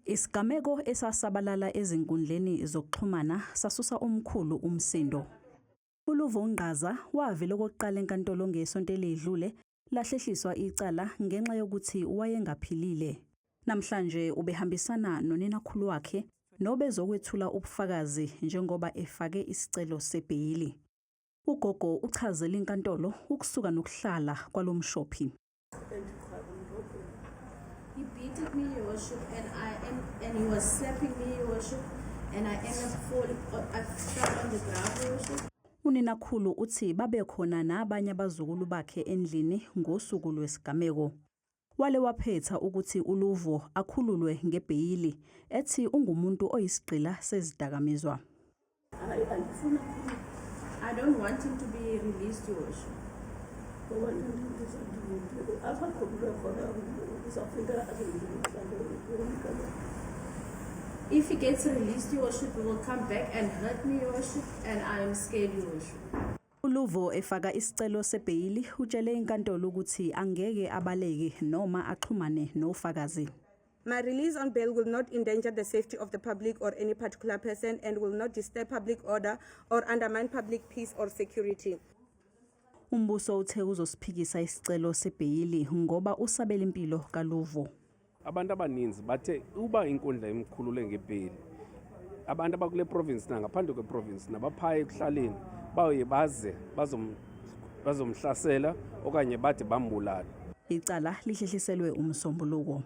Isigameko esasabalala ezinkundleni zokuxhumana sasusa omkhulu umsindo. uLuvo Ngqaza wavela okokuqala enkantolo ngesonto elidlule lahlehliswa icala ngenxa yokuthi wayengaphilile. Namhlanje ubehambisana nonenakhulu wakhe nobezokwethula ubufakazi njengoba efake isicelo sebheyili. Ugogo uchazele inkantolo ukusuka nokuhlala kwalomshophi. He beat me, Your Worship, and he was slapping me, Your Worship, and I ended up falling. I fell on the ground, Your Worship. Uninakhulu uthi babekhona nabanye abazukulu bakhe endlini ngosuku lwesigameko. Wale waphetha ukuthi uLuvo akhululwe ngebheyili ethi ungumuntu oyisigqila sezidakamizwa. I don't want him to be released, Your Worship. If he gets released, Your Worship, he will come back and hurt me, Your Worship, and I am scared, Your Worship. uLuvo efaka isicelo sebheyili utshele inkantolo ukuthi angeke abaleke noma axhumane nofakazi. My release on bail will not endanger the safety of the public or any particular person and will not disturb public order or undermine public peace or security. Umbuso uthe uzosiphikisa isicelo sebheyili ngoba usabela impilo kaLuvo. Abantu abaninzi bathe uba inkundla emkhulule ngebheyili. Abantu abakule province nangaphandle kweprovince nabaphaya ekuhlaleni baye baze bazomhlasela okanye bathi bambulala. Icala lihlehliselwe umsombuluko.